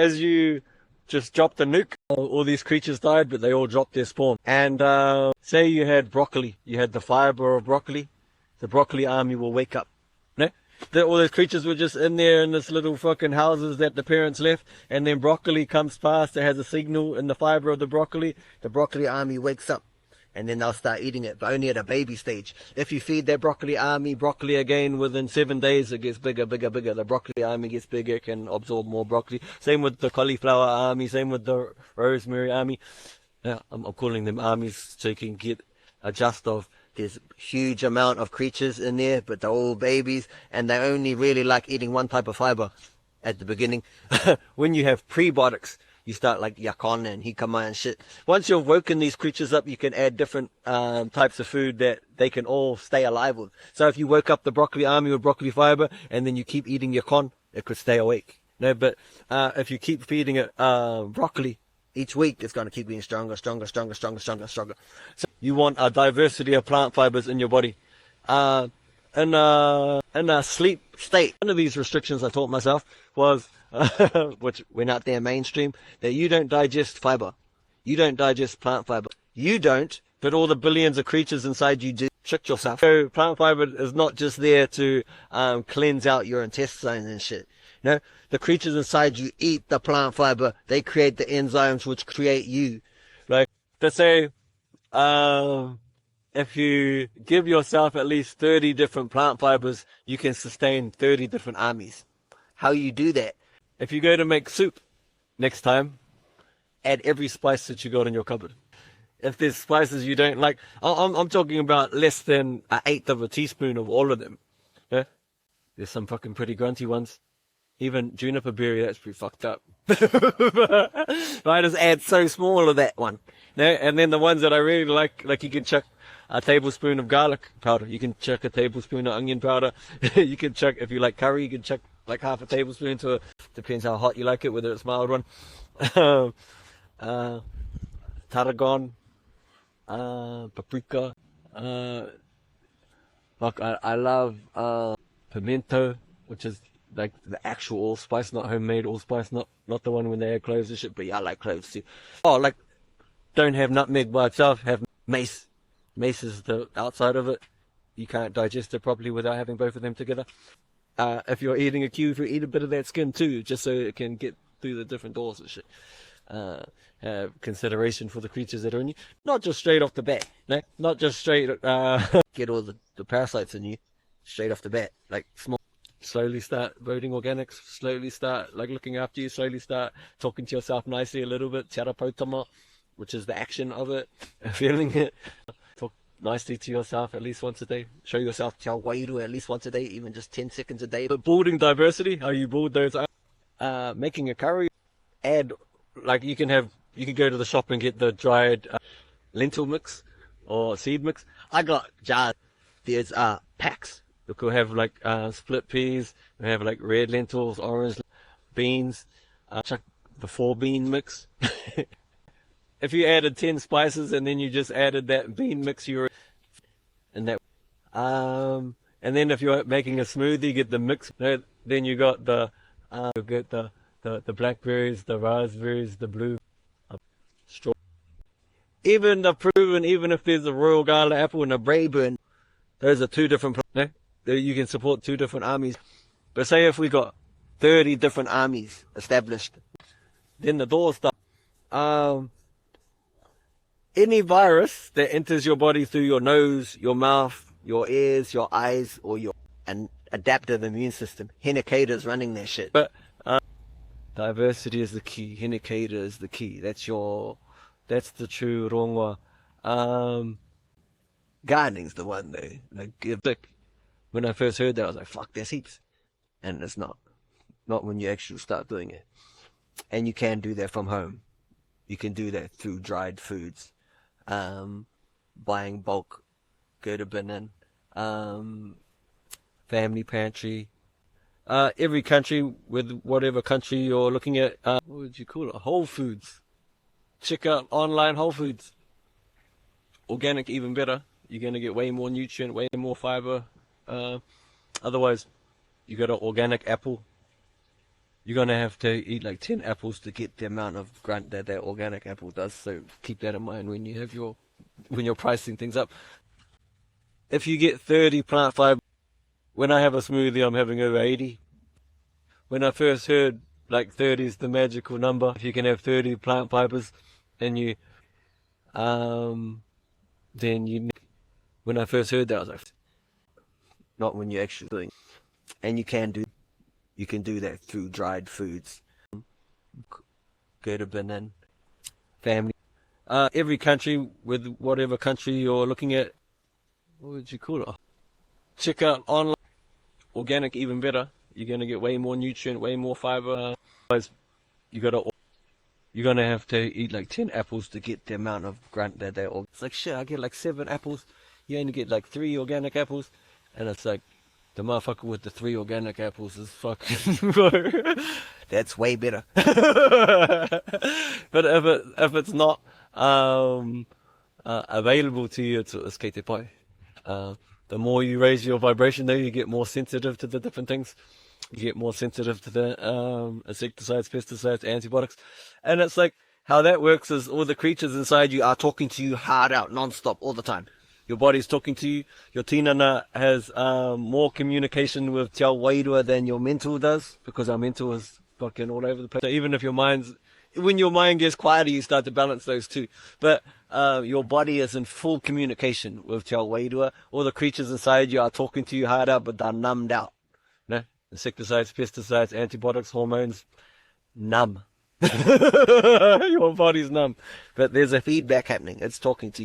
As you just dropped a nuke, all these creatures died, but they all dropped their spawn. And say you had broccoli, you had the fiber of broccoli, the broccoli army will wake up. No? All those creatures were just in there in this little fucking houses that the parents left, and then broccoli comes past, it has a signal in the fiber of the broccoli army wakes up. And then they'll start eating it, but only at a baby stage. If you feed that broccoli army broccoli again within 7 days, it gets bigger, bigger, bigger. The broccoli army gets bigger, can absorb more broccoli. Same with the cauliflower army, same with the rosemary army. I'm calling them armies so you can get a gist of there's huge amount of creatures in there, but they're all babies, and they only really like eating one type of fiber at the beginning. When you have prebiotics, you start like yakon and hikama and shit. Once you've woken these creatures up, you can add different types of food that they can all stay alive with. So if you woke up the broccoli army with broccoli fiber and then you keep eating yakon, it could stay awake. No, but if you keep feeding it broccoli each week, it's going to keep getting stronger, stronger, stronger, stronger, stronger, stronger. So you want a diversity of plant fibers in your body. In a sleep state, one of these restrictions I taught myself was, which went out there mainstream, that you don't digest fiber. You don't digest plant fiber. You don't, but all the billions of creatures inside you do. Trick yourself. So plant fiber is not just there to cleanse out your intestines and shit. No, the creatures inside you eat the plant fiber. They create the enzymes which create you. Like, let's say, if you give yourself at least 30 different plant fibers, you can sustain 30 different armies. How you do that? If you go to make soup next time, add every spice that you got in your cupboard. If there's spices you don't like, I'm talking about less than 1/8 of a teaspoon of all of them. Yeah? There's some fucking pretty grunty ones. Even juniper berry, that's pretty fucked up. I just add so small of that one. No? And then the ones that I really like you can chuck a tablespoon of garlic powder. You can chuck a tablespoon of onion powder. You can chuck, if you like curry, you can chuck like half a tablespoon to it. Depends how hot you like it, whether it's mild one. Tarragon, paprika. I love pimento, which is like the actual allspice, not homemade allspice, not the one when they add cloves and shit, but yeah, I like cloves too. Oh, like, don't have nutmeg by itself, have mace. Mace is the outside of it. You can't digest it properly without having both of them together. If you're eating a kiwifruit, eat a bit of that skin too, just so it can get through the different doors and shit. Have consideration for the creatures that are in you. Not just straight off the bat, no? Not just straight, get all the parasites in you, straight off the bat. Like, slowly start voting organics, slowly start, like, looking after you, slowly start talking to yourself nicely a little bit, terapautama, which is the action of it, feeling it. Talk nicely to yourself at least once a day. Show yourself te wairu at least once a day, even just 10 seconds a day. But building diversity, how you build those up. Making a curry, add, like, you can go to the shop and get the dried lentil mix or seed mix. I got jars. There's packs. You could have like split peas, you have like red lentils, orange beans, chuck the 4-bean mix. If you added 10 spices and then you just added that bean mix, you're in that. And then if you're making a smoothie, get the mix. Then you got the blackberries, the raspberries, the blue straw. Even the proven, even if there's a royal gala apple and a Braeburn, those are 2 different plants. You can support 2 different armies. But say if we got 30 different armies established, then the doors start. Any virus that enters your body through your nose, your mouth, your ears, your eyes, or your adaptive immune system, Hinekeira is running that shit. But diversity is the key. Hinekeira is the key. That's the true rongwa. Gardening's the one though. Like, when I first heard that, I was like, fuck, there's heaps. And it's not. Not when you actually start doing it. And you can do that from home. You can do that through dried foods. Buying bulk. Go to Benin. Family pantry. Every country, with whatever country you're looking at, what would you call it? Whole Foods. Check out online Whole Foods. Organic, even better. You're going to get way more nutrient, way more fiber. Otherwise, you got an organic apple, you're gonna have to eat like 10 apples to get the amount of grunt that organic apple does. So keep that in mind when you have when you're pricing things up. If you get 30 plant fiber, when I have a smoothie, I'm having over 80. When I first heard like 30 is the magical number, if you can have 30 plant fibers, and then when I first heard that, I was like, not when you're actually doing, and you can do that through dried foods. Go to Benin, family. Every country, with whatever country you're looking at, what would you call it? Check out online. Organic, even better. You're gonna get way more nutrient, way more fiber. You're gonna have to eat like 10 apples to get the amount of grunt that it's like shit. I get like 7 apples. You only get like 3 organic apples, and it's like the motherfucker with the 3 organic apples is fucking. That's way better. But if it's not available to you, it's kete pai. The more you raise your vibration, though, you get more sensitive to the different things. You get more sensitive to the insecticides, pesticides, antibiotics. And it's like, how that works is all the creatures inside you are talking to you hard out, non-stop, all the time. Your body's talking to you. Your tinana has more communication with te ao wairua than your mental does, because our mental is fucking all over the place. So even if when your mind gets quieter, you start to balance those two. But your body is in full communication with te ao wairua. All the creatures inside you are talking to you hard out, but they're numbed out. No? Insecticides, pesticides, antibiotics, hormones, numb. Your body's numb. But there's a feedback happening. It's talking to you.